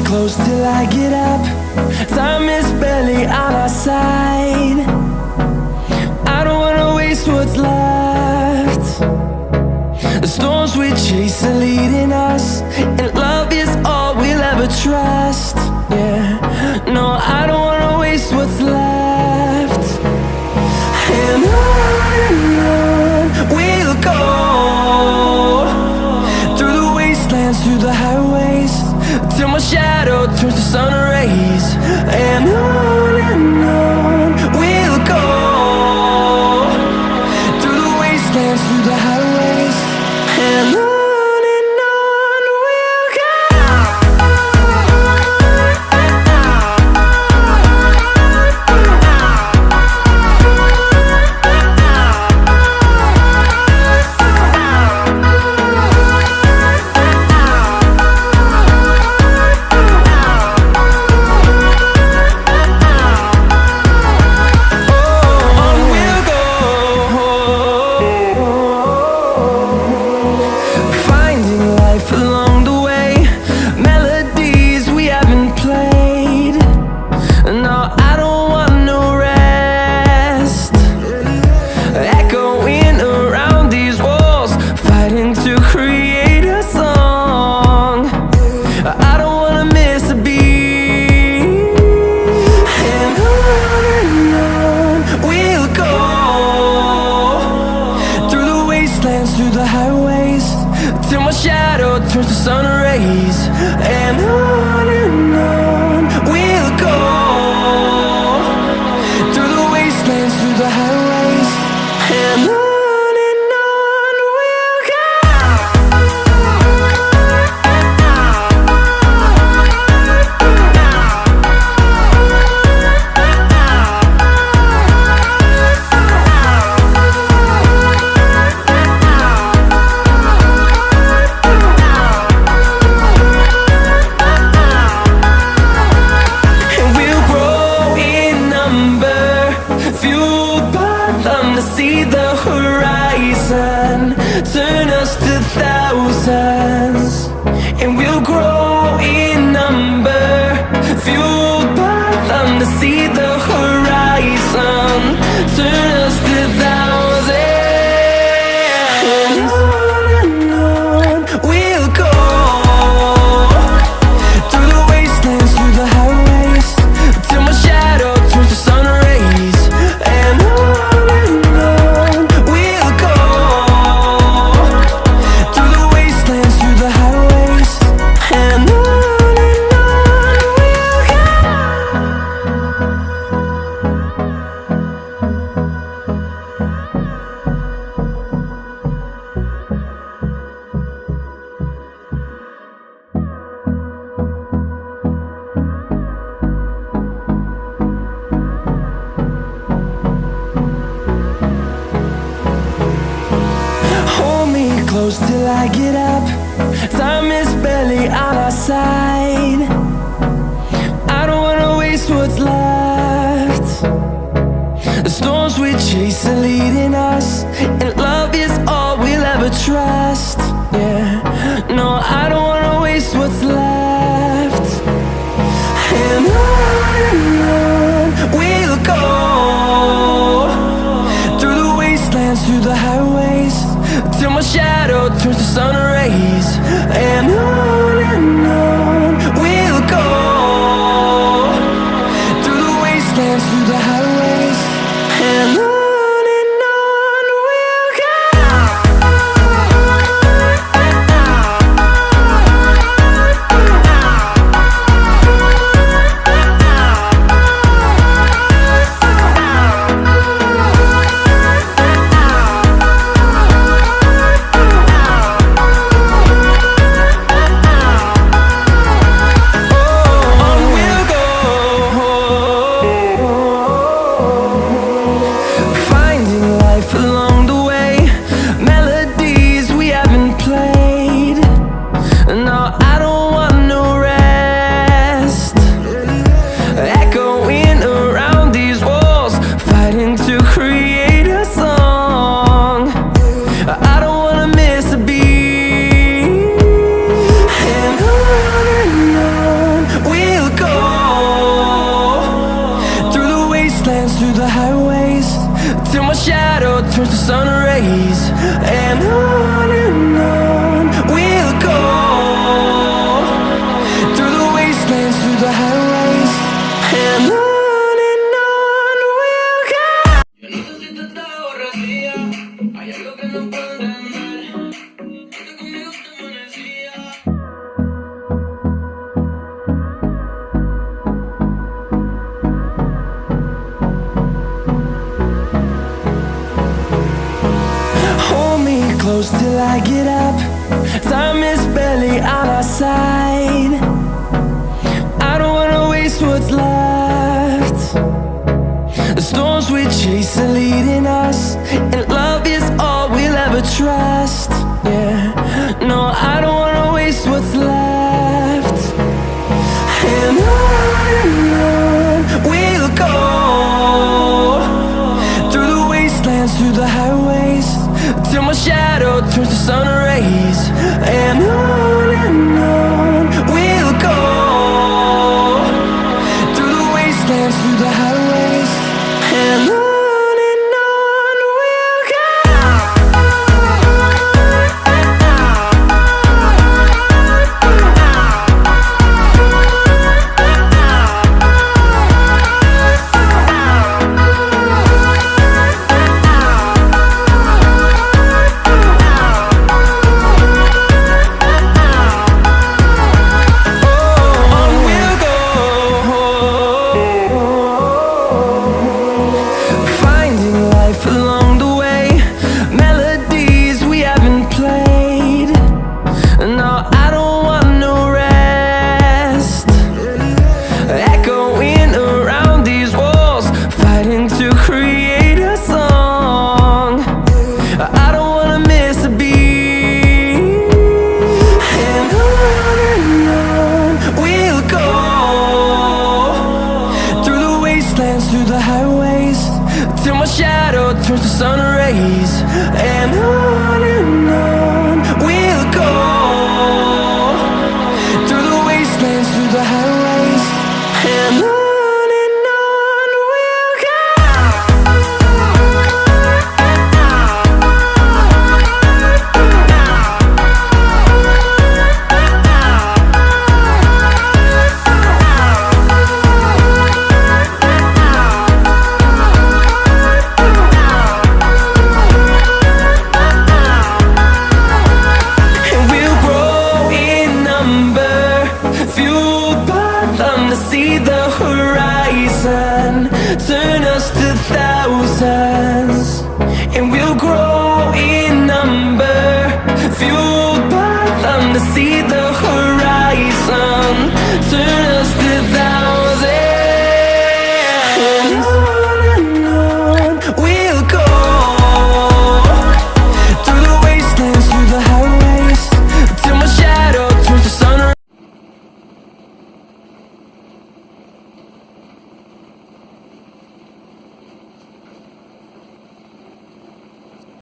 close till I get up. Time is barely on our side. I don't wanna waste what's left. The storms we chase are leading us, and love is all we'll ever trust. Yeah, no, I don't wanna waste what's left. And on we'll go, through the wastelands, through the highways, till my shadow turns to sun rays. And on we'll go, through the wastelands, through the highways, and on we'll go. Through the highways, till my shadow turns to sun rays. And on we'll go, through the wastelands, through the highways, and on we'll go. See the horizon turn us to thousands, and we'll grow in number, fueled by them. To see the horizon turn us to thousands, and on we'll go, through the wastelands, through the highways, till my shadow turns to sun rays. And close till I get up. Time is barely on our side. I don't wanna waste what's left. The storms we chase are leading us, and love is all we'll ever trust. Yeah, no, I don't wanna waste what's left. And on we'll go, through the wastelands, through the highways, till my shadow turns to sun rays. And on we'll go, through the wastelands, through the highways, and on we'll go. On we'll go, through the highways, till my shadow turns to sun rays. And on we'll go, through the wastelands, through the highways. And on we'll go. Yo no sé si te estás borrachía, hay algo que no puedo entender, que conmigo te amanecía. Close till I get up. Time is barely on our side. I don't wanna waste what's left. The storms we chase are leading us, and love is all we'll ever trust. Yeah, no, I don't wanna waste what's left. And on we'll go, through the wastelands, through the highways, till my shadow turns to sun rays. And on we'll go, through the wastelands, through the highways. And on we'll go. Through the highways, till my shadow turns to sun rays. And on we'll go, through the wastelands, through the highways. And on we'll go. See the horizon, turn us to thousands.